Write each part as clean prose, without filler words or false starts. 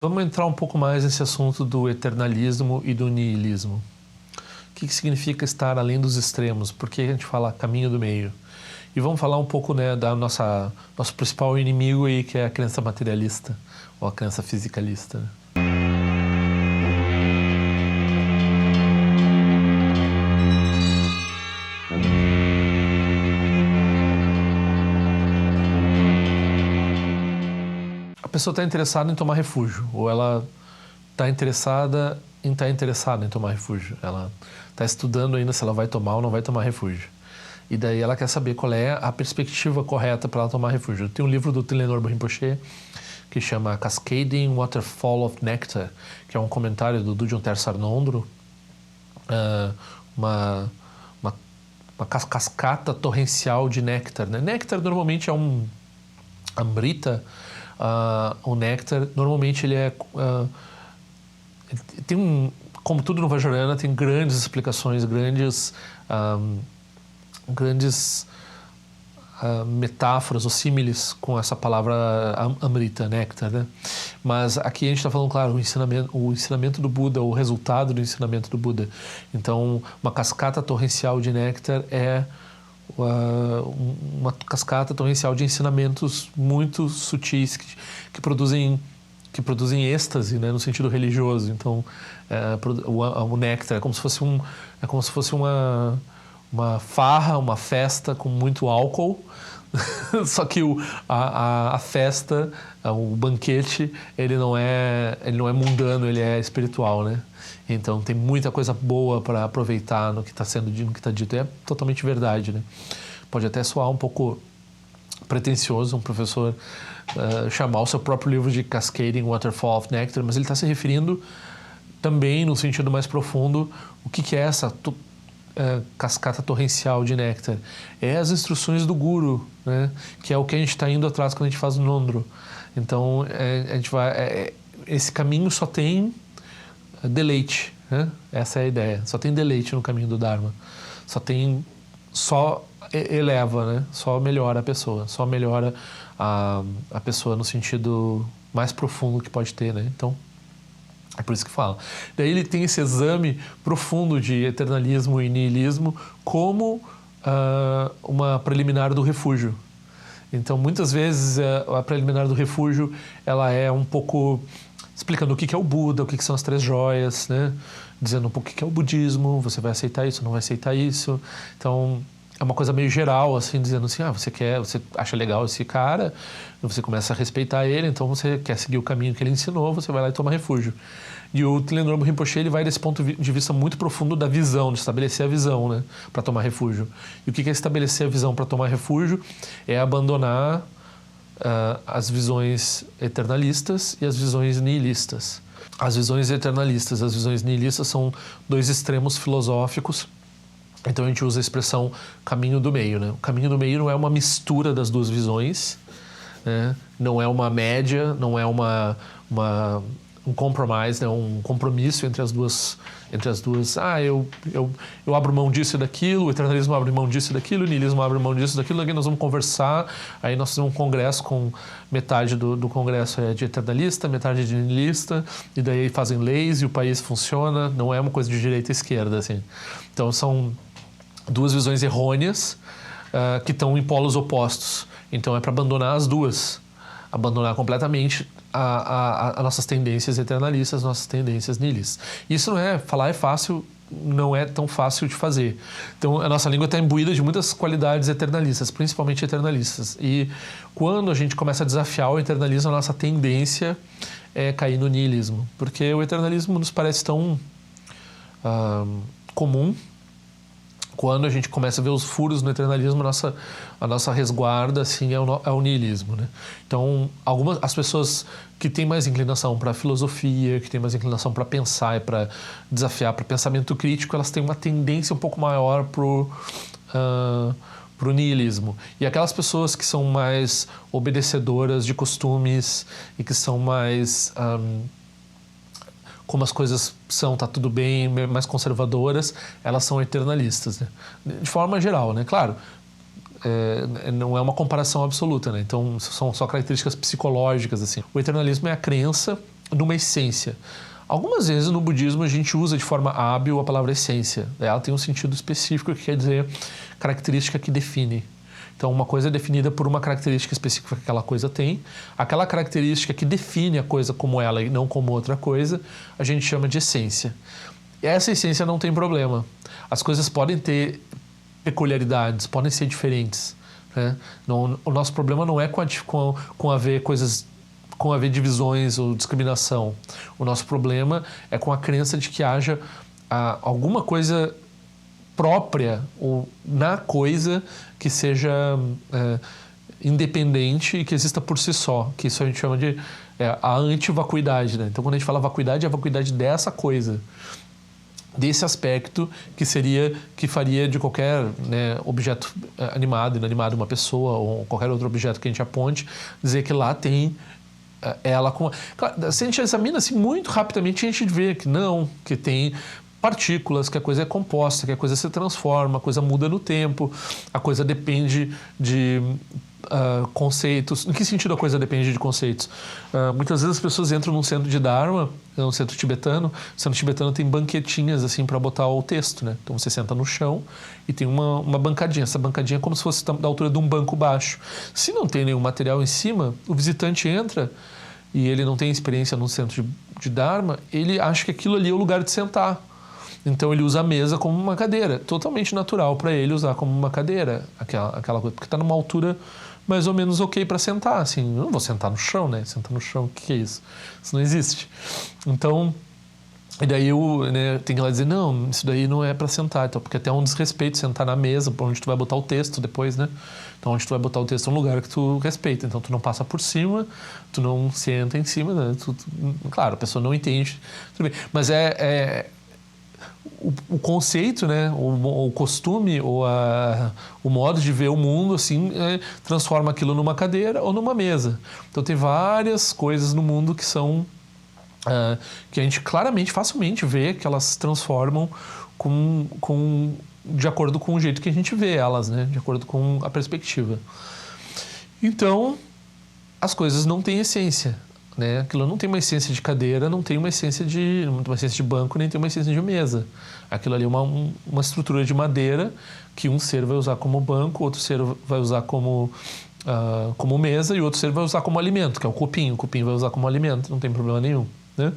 Vamos entrar um pouco mais nesse assunto do eternalismo e do niilismo. O que significa estar além dos extremos? Por que a gente fala caminho do meio? E vamos falar um pouco, né, da nosso principal inimigo aí, que é a crença materialista ou a crença fisicalista. A pessoa está interessada em tomar refúgio, ou ela está interessada em tomar refúgio. Ela está estudando ainda se ela vai tomar ou não vai tomar refúgio. E daí ela quer saber qual é a perspectiva correta para ela tomar refúgio. Tem um livro do Tilenor Rinpoche que chama Cascading Waterfall of Nectar, que é um comentário do Dudjom Tersar Nondro, uma cascata torrencial de néctar. Né? Néctar normalmente é um amrita. O néctar, normalmente ele é... como tudo no Vajrayana, tem grandes explicações, grandes metáforas ou símiles com essa palavra amrita, néctar, né? Mas aqui a gente está falando, claro, o ensinamento do Buda, o resultado do ensinamento do Buda. Então, uma cascata torrencial de néctar é uma cascata torrencial de ensinamentos muito sutis que produzem êxtase, né, no sentido religioso. Então, o néctar é como se fosse uma farra, uma festa com muito álcool, só que a festa, o banquete, ele não é mundano, ele é espiritual, né? Então tem muita coisa boa para aproveitar no que está dito. É totalmente verdade, né? Pode até soar um pouco pretensioso um professor chamar o seu próprio livro de Cascading Waterfall of Nectar, mas ele está se referindo também, no sentido mais profundo, o que é essa cascata torrencial de néctar. É as instruções do Guru, né? Que é o que a gente está indo atrás quando a gente faz o Nondro. Então, a gente esse caminho só tem deleite, né? Essa é a ideia. Só tem deleite no caminho do Dharma. Só eleva, né? Só melhora a pessoa. Só melhora a pessoa no sentido mais profundo que pode ter, né? Então, é por isso que fala. Daí ele tem esse exame profundo de eternalismo e niilismo como uma preliminar do refúgio. Então, muitas vezes, a preliminar do refúgio, ela é um pouco explicando o que é o Buda, o que são as três joias, né? Dizendo um pouco o que é o budismo, você vai aceitar isso, não vai aceitar isso. Então, é uma coisa meio geral, assim, dizendo assim, você acha legal esse cara, você começa a respeitar ele, então você quer seguir o caminho que ele ensinou, você vai lá e toma refúgio. E o Tilenor Rinpoche, ele vai desse ponto de vista muito profundo da visão, de estabelecer a visão, né, para tomar refúgio. E o que é estabelecer a visão para tomar refúgio? É abandonar as visões eternalistas e as visões nihilistas. As visões eternalistas, as visões nihilistas são dois extremos filosóficos. Então a gente usa a expressão caminho do meio, né? O caminho do meio não é uma mistura das duas visões, né? Não é uma média, não é um compromise, né? Um compromisso entre as duas. Eu abro mão disso e daquilo, o eternalismo abre mão disso e daquilo, o niilismo abre mão disso e daquilo, aqui nós vamos conversar, aí nós temos um congresso com metade do congresso é de eternalista, metade de niilista, e daí fazem leis e o país funciona, não é uma coisa de direita e esquerda, assim. Então são duas visões errôneas que estão em polos opostos. Então é para abandonar as duas, abandonar completamente as nossas tendências eternalistas, nossas tendências nihilistas. Isso falar é fácil, não é tão fácil de fazer. Então a nossa língua está imbuída de muitas qualidades eternalistas, principalmente eternalistas. E quando a gente começa a desafiar o eternalismo, a nossa tendência é cair no niilismo, porque o eternalismo nos parece tão comum. Quando a gente começa a ver os furos no eternalismo, a nossa resguarda assim, é o niilismo, né? Então, as pessoas que têm mais inclinação para a filosofia, que têm mais inclinação para pensar e para desafiar, para pensamento crítico, elas têm uma tendência um pouco maior para o niilismo. E aquelas pessoas que são mais obedecedoras de costumes e que são mais... como as coisas são, tá tudo bem, mais conservadoras, elas são eternalistas, né? De forma geral, né? Claro, não é uma comparação absoluta, né? Então, são só características psicológicas, assim. O eternalismo é a crença numa essência. Algumas vezes no budismo a gente usa de forma hábil a palavra essência. Ela tem um sentido específico que quer dizer característica que define. Então, uma coisa é definida por uma característica específica que aquela coisa tem. Aquela característica que define a coisa como ela e não como outra coisa, a gente chama de essência. E essa essência não tem problema. As coisas podem ter peculiaridades, podem ser diferentes, né? Não, o nosso problema não é com haver coisas, com haver divisões ou discriminação. O nosso problema é com a crença de que haja alguma coisa própria ou na coisa que seja independente e que exista por si só, que isso a gente chama de a antivacuidade, né? Então, quando a gente fala vacuidade, é a vacuidade dessa coisa, desse aspecto que faria de qualquer, né, objeto animado, inanimado, uma pessoa ou qualquer outro objeto que a gente aponte, dizer que lá tem ela com... Claro, se a gente examina assim muito rapidamente, a gente vê que não, que tem partículas, que a coisa é composta, que a coisa se transforma, a coisa muda no tempo, a coisa depende de conceitos. Em que sentido a coisa depende de conceitos? Muitas vezes as pessoas entram num centro de Dharma, num centro tibetano. O centro tibetano tem banquetinhas assim para botar o texto, né? Então você senta no chão e tem uma bancadinha. Essa bancadinha é como se fosse da altura de um banco baixo. Se não tem nenhum material em cima, o visitante entra e ele não tem experiência num centro de Dharma, ele acha que aquilo ali é o lugar de sentar. Então ele usa a mesa como uma cadeira. Totalmente natural para ele usar como uma cadeira aquela coisa, porque está numa altura mais ou menos ok para sentar. Assim, eu não vou sentar no chão, né? Sentar no chão, o que é isso? Isso não existe. Então, e daí eu, né, tenho que ir lá dizer, não, isso daí não é para sentar, então, porque até é um desrespeito sentar na mesa, onde tu vai botar o texto depois, né? Então, onde tu vai botar o texto é um lugar que tu respeita. Então, tu não passa por cima, tu não senta em cima, né? Claro, a pessoa não entende, tudo bem. Mas o conceito, né, o costume, ou o modo de ver o mundo, assim, transforma aquilo numa cadeira ou numa mesa. Então tem várias coisas no mundo que são que a gente claramente, facilmente vê que elas se transformam de acordo com o jeito que a gente vê elas, né, de acordo com a perspectiva. Então, as coisas não têm essência, né? Aquilo não tem uma essência de cadeira, não tem uma essência de banco, nem tem uma essência de mesa. Aquilo ali é uma estrutura de madeira que um ser vai usar como banco, outro ser vai usar como mesa e outro ser vai usar como alimento, que é o cupim. O cupim vai usar como alimento, não tem problema nenhum, né?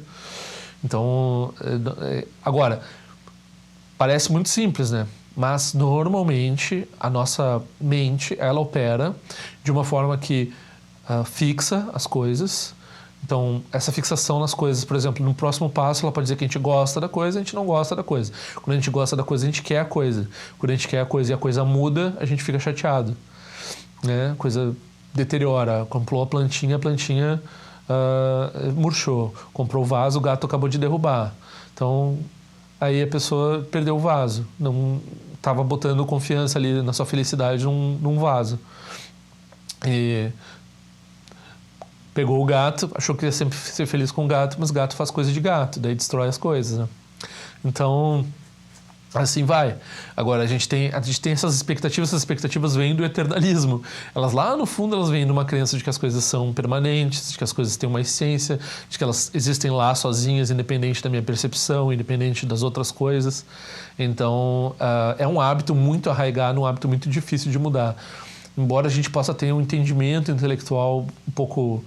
Então, agora, parece muito simples, né? Mas, normalmente, a nossa mente, ela opera de uma forma que fixa as coisas. Então, essa fixação nas coisas, por exemplo, no próximo passo, ela pode dizer que a gente gosta da coisa, a gente não gosta da coisa. Quando a gente gosta da coisa, a gente quer a coisa. Quando a gente quer a coisa e a coisa muda, a gente fica chateado, né? A coisa deteriora. Comprou a plantinha murchou. Comprou o vaso, o gato acabou de derrubar. Então, aí a pessoa perdeu o vaso. Não estava botando confiança ali na sua felicidade num vaso. E pegou o gato, achou que ia sempre ser feliz com o gato, mas o gato faz coisa de gato, daí destrói as coisas, né? Então, assim vai. Agora, a gente tem essas expectativas vêm do eternalismo. Elas lá no fundo, elas vêm de uma crença de que as coisas são permanentes, de que as coisas têm uma essência, de que elas existem lá sozinhas, independente da minha percepção, independente das outras coisas. Então, é um hábito muito arraigado, um hábito muito difícil de mudar. Embora a gente possa ter um entendimento intelectual um pouco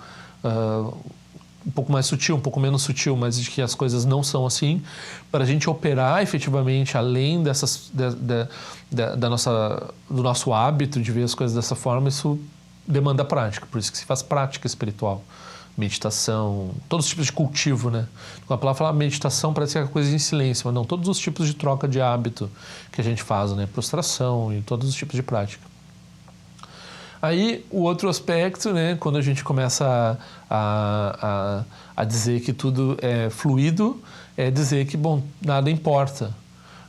mais sutil, um pouco menos sutil, mas de que as coisas não são assim, para a gente operar efetivamente além do nosso hábito de ver as coisas dessa forma, isso demanda prática, por isso que se faz prática espiritual. Meditação, todos os tipos de cultivo, né? Quando a palavra fala meditação, parece que é coisa em silêncio, mas não, todos os tipos de troca de hábito que a gente faz, né? Prostração e todos os tipos de prática. Aí, o outro aspecto, né, quando a gente começa a dizer que tudo é fluido, é dizer que, bom, nada importa.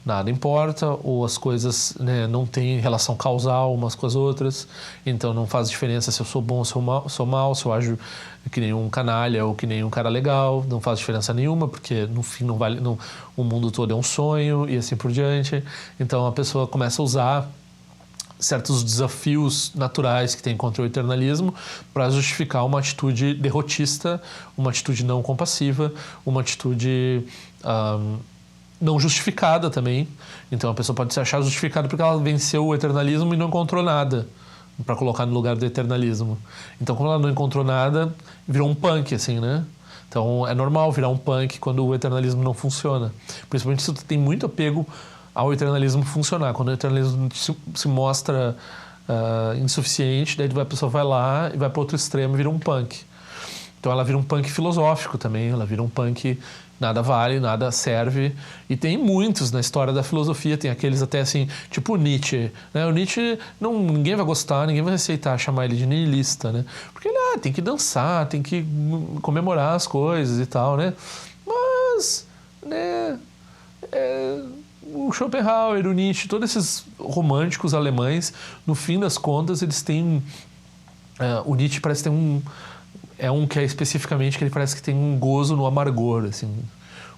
Nada importa, ou as coisas, né, não têm relação causal umas com as outras, então não faz diferença se eu sou bom ou se eu sou mal, se eu ajo que nem um canalha ou que nem um cara legal, não faz diferença nenhuma, porque no fim o mundo todo é um sonho e assim por diante. Então a pessoa começa a usar certos desafios naturais que tem contra o eternalismo para justificar uma atitude derrotista, uma atitude não compassiva, uma atitude não justificada também. Então a pessoa pode se achar justificada porque ela venceu o eternalismo e não encontrou nada para colocar no lugar do eternalismo. Então, como ela não encontrou nada, virou um punk, assim, né? Então, é normal virar um punk quando o eternalismo não funciona. Principalmente se tu tem muito apego ao eternalismo funcionar. Quando o eternalismo se mostra insuficiente, daí a pessoa vai lá e vai para outro extremo e vira um punk. Então, ela vira um punk filosófico também, ela vira um punk nada vale, nada serve. E tem muitos na história da filosofia, tem aqueles até assim, tipo o Nietzsche. Né? O Nietzsche, ninguém vai gostar, ninguém vai aceitar chamar ele de nihilista, né? Porque ele tem que dançar, tem que comemorar as coisas e tal, né? Mas, né, o Schopenhauer, o Nietzsche, todos esses românticos alemães, no fim das contas, eles têm... o Nietzsche parece ter um que é especificamente que ele parece que tem um gozo no amargor, assim,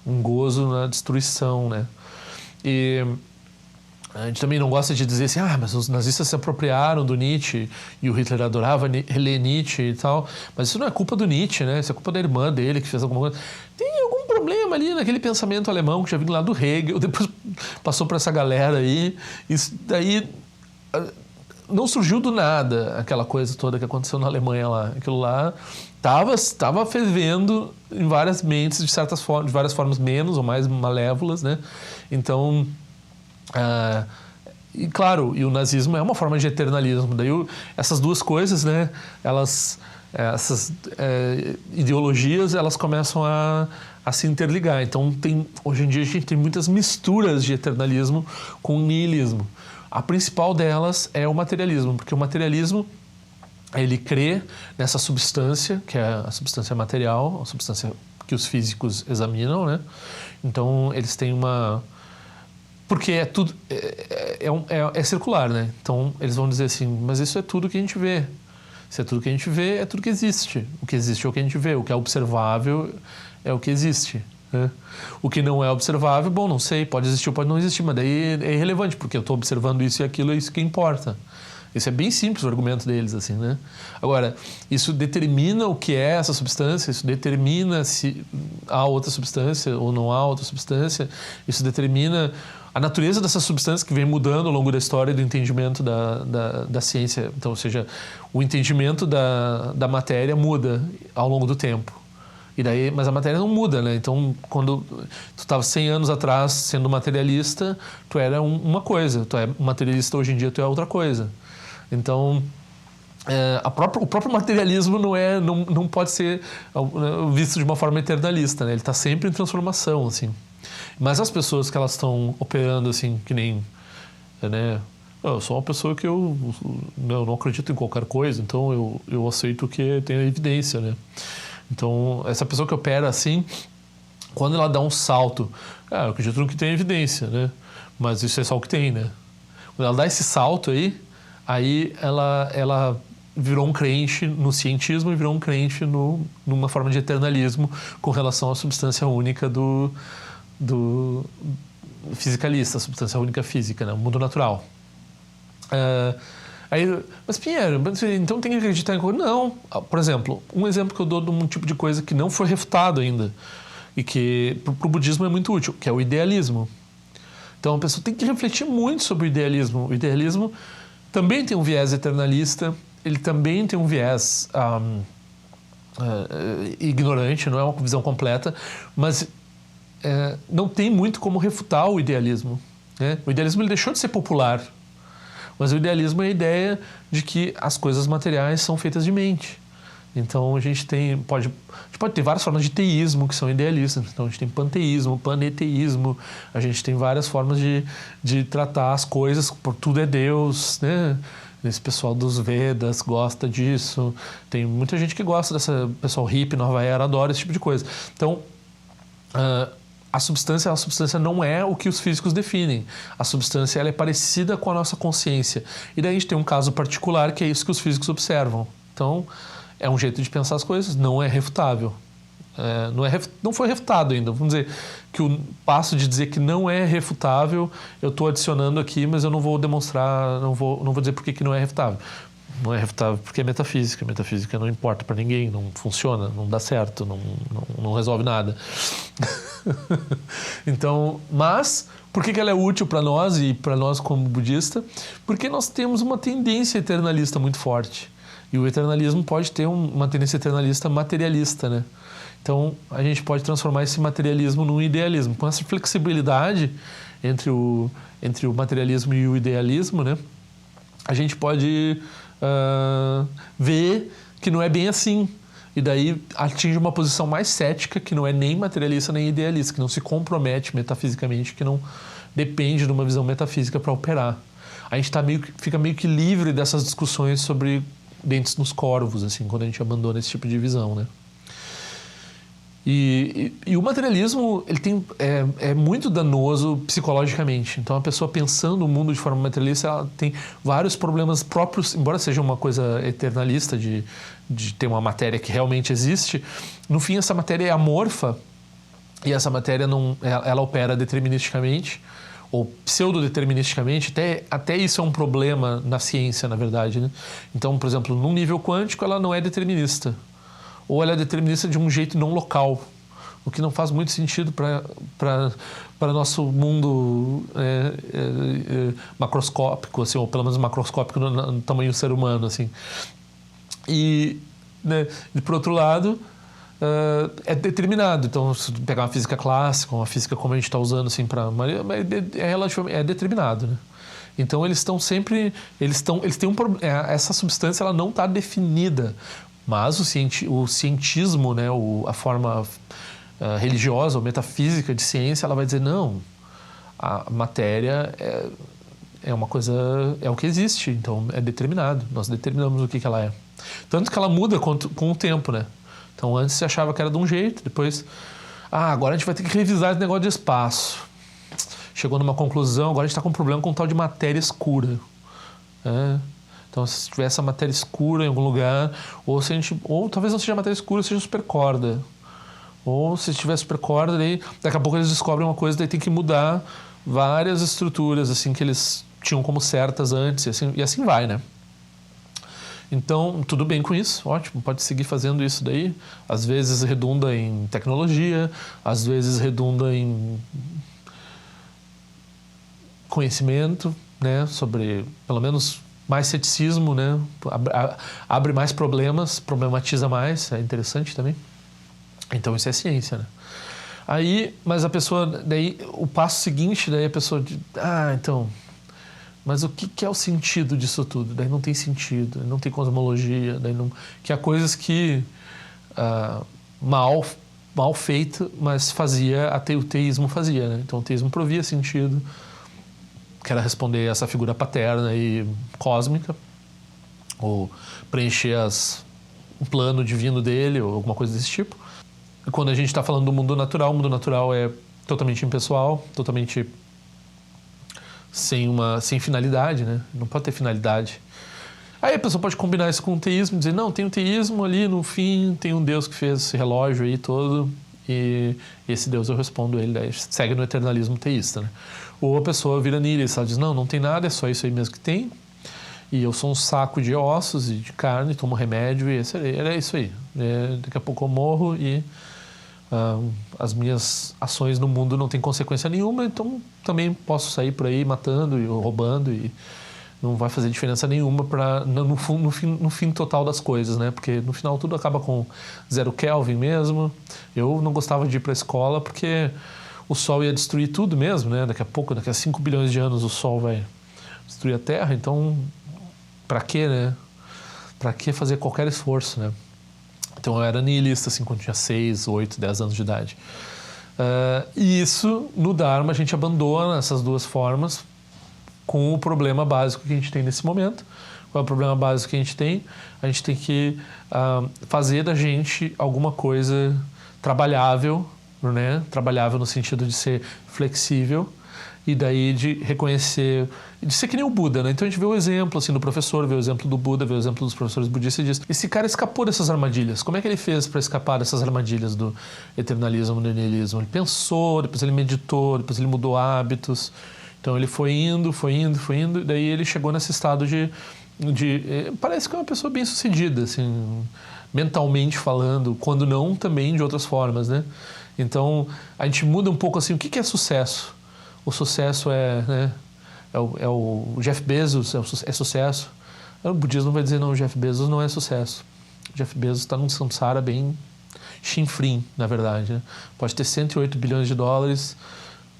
um gozo na destruição, né? E a gente também não gosta de dizer assim, mas os nazistas se apropriaram do Nietzsche e o Hitler adorava ler Nietzsche e tal, mas isso não é culpa do Nietzsche, né? Isso é culpa da irmã dele que fez alguma coisa. Tem algum problema ali naquele pensamento alemão que já vindo lá do Hegel, depois passou para essa galera aí, isso daí... Não surgiu do nada aquela coisa toda que aconteceu na Alemanha lá. Aquilo lá estava fervendo em várias mentes, de várias formas menos ou mais malévolas, né? Então, e claro, e o nazismo é uma forma de eternalismo. Daí essas duas coisas, né? Essas ideologias, elas começam a se interligar. Então, hoje em dia a gente tem muitas misturas de eternalismo com niilismo. A principal delas é o materialismo, porque o materialismo, ele crê nessa substância, que é a substância material, a substância que os físicos examinam, né? Então, eles têm porque é tudo... É circular, né? Então, eles vão dizer assim, mas isso é tudo que a gente vê. Se é tudo que a gente vê, é tudo que existe. O que existe é o que a gente vê. O que é observável é o que existe. O que não é observável, bom, não sei, pode existir ou pode não existir, mas daí é irrelevante, porque eu estou observando isso e aquilo, é isso que importa. Isso é bem simples o argumento deles, assim, né? Agora, isso determina o que é essa substância, isso determina se há outra substância ou não há outra substância, isso determina a natureza dessa substância que vem mudando ao longo da história do entendimento da ciência. Então, ou seja, o entendimento da matéria muda ao longo do tempo. E daí, mas a matéria não muda, né? Então, quando tu estava 100 anos atrás sendo materialista, tu era uma coisa. Tu é materialista hoje em dia, tu é outra coisa. Então, o próprio materialismo não pode ser visto de uma forma eternalista, né? Ele está sempre em transformação, assim. Mas as pessoas que elas estão operando, assim, que nem... né? Eu sou uma pessoa que eu não acredito em qualquer coisa, então eu aceito que tenha evidência, né? Então, essa pessoa que opera assim, quando ela dá um salto, eu acredito no que tem evidência, né? Mas isso é só o que tem, né? Quando ela dá esse salto aí ela virou um crente no cientismo e virou um crente numa forma de eternalismo com relação à substância única do fisicalista, a substância única física, né? O mundo natural. Mas Pinheiro, então tem que acreditar em coisa? Não. Por exemplo, um exemplo que eu dou de um tipo de coisa que não foi refutado ainda e que para o budismo é muito útil, que é o idealismo. Então a pessoa tem que refletir muito sobre o idealismo. O idealismo também tem um viés eternalista, ele também tem um viés ignorante, não é uma visão completa, mas não tem muito como refutar o idealismo, né? O idealismo ele deixou de ser popular. Mas o idealismo é a ideia de que as coisas materiais são feitas de mente. Então a gente pode ter várias formas de teísmo que são idealistas. Então a gente tem panteísmo, planeteísmo, a gente tem várias formas de tratar as coisas, por tudo é Deus, né? Esse pessoal dos Vedas gosta disso. Tem muita gente que gosta dessa pessoal hippie, nova era, adora esse tipo de coisa. Então a substância não é o que os físicos definem. A substância ela é parecida com a nossa consciência. E daí a gente tem um caso particular que é isso que os físicos observam. Então, é um jeito de pensar as coisas, não é refutável. não foi refutado ainda. Vamos dizer que o passo de dizer que não é refutável, eu estou adicionando aqui, mas eu não vou demonstrar, não vou dizer por que não é refutável. Não é refutável porque é metafísica. Metafísica não importa para ninguém, não funciona, não dá certo, não resolve nada. Então, mas por que ela é útil para nós e para nós como budista? Porque nós temos uma tendência eternalista muito forte. E o eternalismo pode ter uma tendência eternalista materialista, né? Então, a gente pode transformar esse materialismo num idealismo. Com essa flexibilidade entre o materialismo e o idealismo, né? A gente pode ver que não é bem assim. E daí atinge uma posição mais cética, que não é nem materialista nem idealista, que não se compromete metafisicamente, que não depende de uma visão metafísica para operar. A gente fica meio que livre dessas discussões sobre dentes nos corvos, assim, quando a gente abandona esse tipo de visão, né? E o materialismo ele é muito danoso psicologicamente. Então, a pessoa pensando o mundo de forma materialista, ela tem vários problemas próprios, embora seja uma coisa eternalista de ter uma matéria que realmente existe. No fim, essa matéria é amorfa e essa matéria ela opera deterministicamente ou pseudodeterministicamente. Até isso é um problema na ciência, na verdade, né? Então, por exemplo, num nível quântico, ela não é determinista. Ou ela é determinista de um jeito não local, o que não faz muito sentido para nosso mundo macroscópico, assim, ou pelo menos macroscópico no tamanho do ser humano, assim. E, né, por outro lado, é determinado. Então, se pegar uma física clássica, uma física como a gente está usando, assim, é determinado, né? Então, eles estão sempre... Eles têm essa substância ela não está definida. Mas o cientismo, né, a forma religiosa ou metafísica de ciência, ela vai dizer, não, a matéria é uma coisa, é o que existe, então é determinado, nós determinamos o que ela é. Tanto que ela muda com o tempo, né? Então antes se achava que era de um jeito, depois, agora a gente vai ter que revisar esse negócio de espaço. Chegou numa conclusão, agora a gente está com um problema com um tal de matéria escura. Então, se tiver essa matéria escura em algum lugar, ou talvez não seja matéria escura, seja supercorda. Ou se tiver supercorda, daí daqui a pouco eles descobrem uma coisa, daí tem que mudar várias estruturas assim que eles tinham como certas antes, e assim vai, né? Então, tudo bem com isso, ótimo, pode seguir fazendo isso daí. Às vezes redunda em tecnologia, às vezes redunda em conhecimento, né, sobre, pelo menos, mais ceticismo, né? Abre mais problemas, problematiza mais, é interessante também. Então isso é ciência, né? Mas a pessoa, daí o passo seguinte, daí a pessoa diz, então, mas o que é o sentido disso tudo? Daí não tem sentido, não tem cosmologia, que há coisas que mal feito, mas o teísmo fazia, né? Então o teísmo provia sentido, que era responder essa figura paterna e cósmica, ou preencher o plano divino dele, ou alguma coisa desse tipo. E quando a gente está falando do mundo natural, o mundo natural é totalmente impessoal, totalmente sem finalidade, né? Não pode ter finalidade. Aí a pessoa pode combinar isso com o teísmo, dizer, não, tem um teísmo ali, no fim, tem um Deus que fez esse relógio aí todo, e esse Deus eu respondo ele, daí segue no eternalismo teísta, né? Ou a pessoa vira nihilista, ela diz, não tem nada, é só isso aí mesmo que tem, e eu sou um saco de ossos e de carne, tomo remédio, e era isso aí. Daqui a pouco eu morro e as minhas ações no mundo não têm consequência nenhuma, então também posso sair por aí matando e roubando, e não vai fazer diferença nenhuma no fim total das coisas, né? Porque no final tudo acaba com 0 Kelvin mesmo. Eu não gostava de ir para a escola porque o Sol ia destruir tudo mesmo, né? Daqui a 5 bilhões de anos o Sol vai destruir a Terra, então para quê, né? Para que fazer qualquer esforço, né? Então eu era nihilista assim quando tinha 6, 8, 10 anos de idade. E isso, no Dharma, a gente abandona essas duas formas com o problema básico que a gente tem nesse momento. Qual é o problema básico que a gente tem? A gente tem que fazer da gente alguma coisa trabalhável né? Trabalhável no sentido de ser flexível e daí de reconhecer, de ser que nem o Buda, né? Então a gente vê o exemplo assim, do professor, vê o exemplo do Buda, vê o exemplo dos professores budistas e diz, esse cara escapou dessas armadilhas. Como é que ele fez para escapar dessas armadilhas do eternalismo, do niilismo? Ele pensou, depois ele meditou, depois ele mudou hábitos. Então ele foi indo, e daí ele chegou nesse estado de parece que é uma pessoa bem sucedida, assim, mentalmente falando, quando não também de outras formas, né? Então a gente muda um pouco assim, o que é sucesso? O sucesso né, é o Jeff Bezos, é sucesso. O budismo vai dizer, não, o Jeff Bezos não é sucesso. O Jeff Bezos está num samsara bem chinfrim, na verdade, né? Pode ter 108 bilhões de dólares,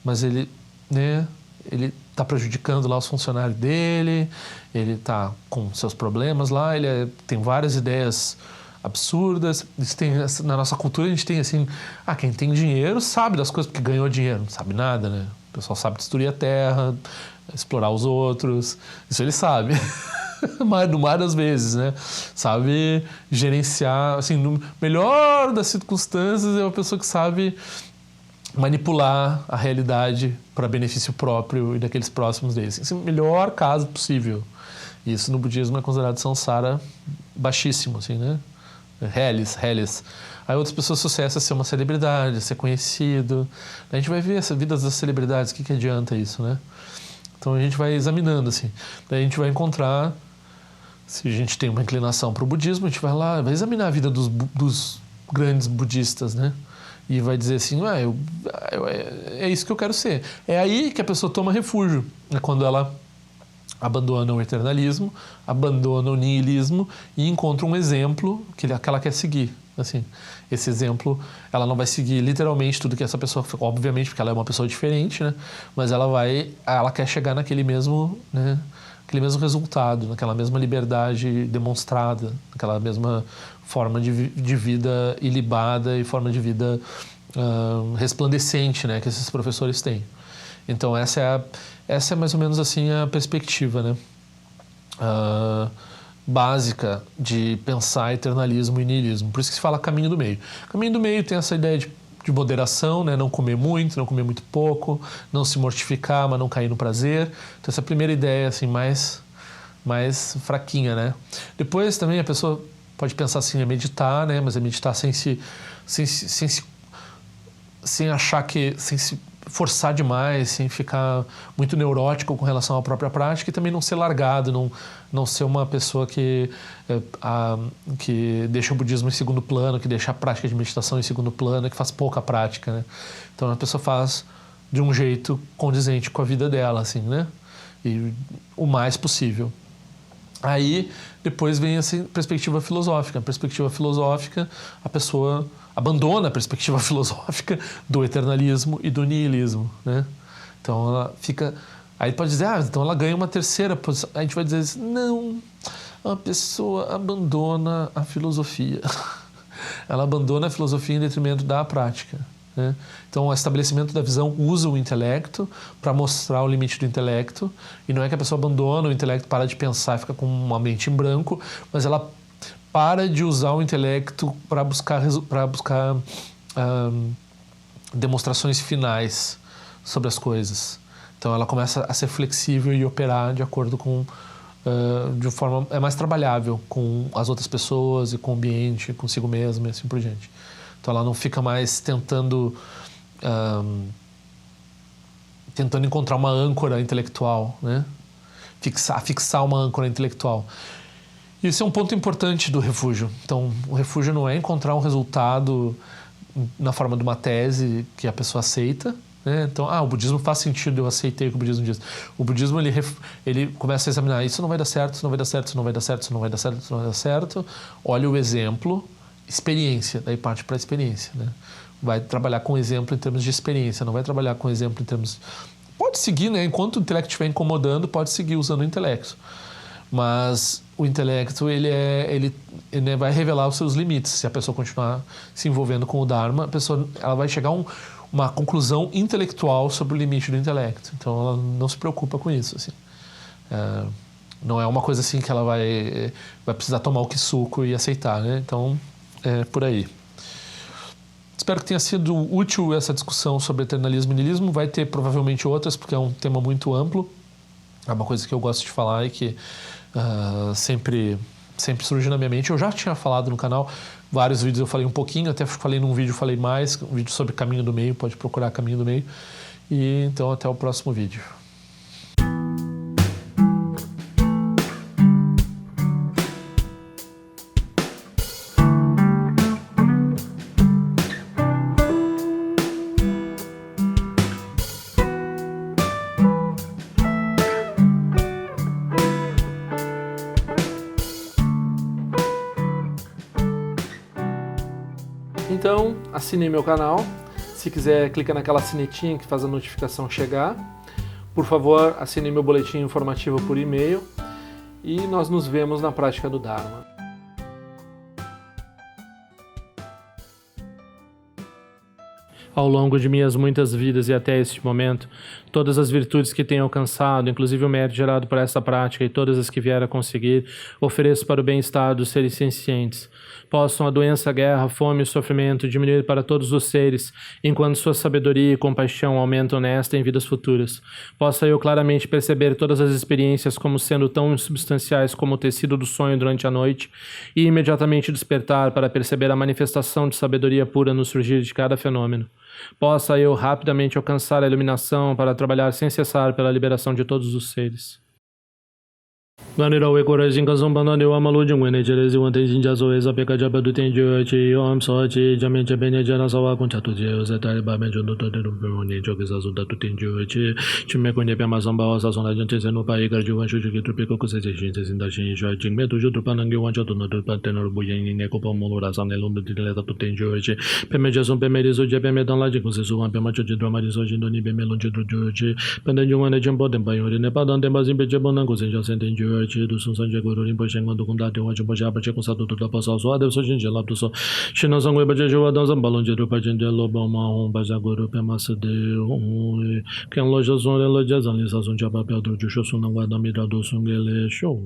mas ele, né, ele está prejudicando lá os funcionários dele, ele está com seus problemas lá, tem várias ideias absurdas. Na nossa cultura a gente tem assim, quem tem dinheiro sabe das coisas porque ganhou dinheiro, não sabe nada, né? O pessoal sabe destruir a terra, explorar os outros, isso ele sabe. No mar das vezes, né? Sabe gerenciar, assim, no melhor das circunstâncias é uma pessoa que sabe manipular a realidade para benefício próprio e daqueles próximos deles. Esse é o melhor caso possível. Isso no budismo é considerado samsara baixíssimo, assim, né? Hellis. Aí outras pessoas, sucesso é ser uma celebridade, é ser conhecido. A gente vai ver essa vida das celebridades, o que adianta isso, né? Então a gente vai examinando, assim. Daí a gente vai encontrar, se a gente tem uma inclinação para o budismo, a gente vai lá, vai examinar a vida dos grandes budistas, né? E vai dizer assim, é isso que eu quero ser. É aí que a pessoa toma refúgio, é quando ela abandona o eternalismo, abandona o niilismo e encontra um exemplo que ela quer seguir. Assim, esse exemplo, ela não vai seguir literalmente tudo que essa pessoa, obviamente, porque ela é uma pessoa diferente, né? Mas ela quer chegar naquele mesmo, né? Aquele mesmo resultado, naquela mesma liberdade demonstrada, naquela mesma forma de vida ilibada e forma de vida resplandecente, né? Que esses professores têm. Então essa é mais ou menos assim a perspectiva, né? Básica de pensar eternalismo e niilismo. Por isso que se fala caminho do meio. Caminho do meio tem essa ideia de moderação, né? Não comer muito, não comer muito pouco, não se mortificar, mas não cair no prazer. Então essa primeira ideia assim mais fraquinha, né? Depois também a pessoa pode pensar assim, é meditar, né? Mas é meditar sem achar que, sem se forçar demais, sem ficar muito neurótico com relação à própria prática e também não ser largado, não ser uma pessoa que deixa o budismo em segundo plano, que deixa a prática de meditação em segundo plano, que faz pouca prática, né? Então a pessoa faz de um jeito condizente com a vida dela, assim, né? E o mais possível. Aí depois vem essa perspectiva filosófica. A perspectiva filosófica, a pessoa abandona a perspectiva filosófica do eternalismo e do niilismo, né? Então ela fica... Aí pode dizer, então ela ganha uma terceira posição. A gente vai dizer assim, não, a pessoa abandona a filosofia. Ela abandona a filosofia em detrimento da prática, né? Então o estabelecimento da visão usa o intelecto para mostrar o limite do intelecto, e não é que a pessoa abandona o intelecto, para de pensar e fica com uma mente em branco, mas ela para de usar o intelecto para buscar demonstrações finais sobre as coisas. Então ela começa a ser flexível e operar de acordo com de uma forma mais trabalhável com as outras pessoas e com o ambiente, consigo mesma e assim por diante. Então ela não fica mais tentando encontrar uma âncora intelectual, né? Fixar uma âncora intelectual. Isso é um ponto importante do refúgio. Então, o refúgio não é encontrar um resultado na forma de uma tese que a pessoa aceita, né? Então, o budismo faz sentido, eu aceitei o que o budismo diz. O budismo, ele começa a examinar, isso não vai dar certo, isso não vai dar certo, isso não vai dar certo, isso não vai dar certo, isso não vai dar certo. Olha o exemplo, experiência, daí parte para a experiência, né? Vai trabalhar com exemplo em termos de experiência, não vai trabalhar com exemplo em termos... Pode seguir, né? Enquanto o intelecto estiver incomodando, pode seguir usando o intelecto. Mas o intelecto, ele vai revelar os seus limites. Se a pessoa continuar se envolvendo com o Dharma, ela vai chegar a uma conclusão intelectual sobre o limite do intelecto. Então, ela não se preocupa com isso, assim. Não é uma coisa assim que ela vai precisar tomar o kisuko e aceitar, né? Então, é por aí. Espero espero que tenha sido útil essa discussão sobre eternalismo e niilismo. Vai ter provavelmente outras, porque é um tema muito amplo. É uma coisa que eu gosto de falar e que sempre surge na minha mente. Eu já tinha falado no canal, vários vídeos eu falei um pouquinho, até falei num vídeo, falei mais, um vídeo sobre caminho do meio, pode procurar caminho do meio. E então até o próximo vídeo. Então, assine meu canal. Se quiser, clica naquela sinetinha que faz a notificação chegar. Por favor, assine meu boletim informativo por e-mail. E nós nos vemos na prática do Dharma. Ao longo de minhas muitas vidas e até este momento, todas as virtudes que tenho alcançado, inclusive o mérito gerado por essa prática e todas as que vier a conseguir, ofereço para o bem-estar dos seres sencientes. Possam a doença, a guerra, a fome e o sofrimento diminuir para todos os seres, enquanto sua sabedoria e compaixão aumentam nesta e em vidas futuras. Possa eu claramente perceber todas as experiências como sendo tão insubstanciais como o tecido do sonho durante a noite e imediatamente despertar para perceber a manifestação de sabedoria pura no surgir de cada fenômeno. Possa eu rapidamente alcançar a iluminação para trabalhar sem cessar pela liberação de todos os seres. Ganirawe Korajin Kazumbana Dewa Malujin Wene Jerezi Wantejin Jazo Eza Peka Jabadu Tenjo Chi Om Sochi Jamin Jabene Jana Sawa Kunchatu Je Zetari Baben Jondo Toteru Pemoni Jogizazu Datu Tenjo Chi Chime Kunye Pema Zamba Osa Sona Jante Zenu Pai Garju Wanshu Juki Trupiko Kusese Shin Sesinda Shin Shua Jingme Tuju Trupanangi Wancho Tuno Trupatenor Buyen Neko Pomolura Sane Lundu Tileta Tu Tenjo Chi Peme Jason Peme Rizo Je Peme Dan Laji Kusesu Wan Pema Choji Drama Rizo Jindoni Peme Lunji Drujo Chi Pende Jumane Jumbo Dempa Yori Nepa Dan Dempa Zimpe Jebonan Kusenja Sentenjo Chi do Sun Sanje Guru Rinpo Shengon do Kunda de Wancho Boja Bache com Satu da Passa Só Deus Sojin Gelap do So Shinan Sangwe Bache Jua Dan Zambalon de Rupa Jende Lobo Mahon Baja Guru Pema Sede Ken Loja Zon Loja Zan Lisa Sun Chapa Pedro de Shosun Nangwa da Mira do Sungele Show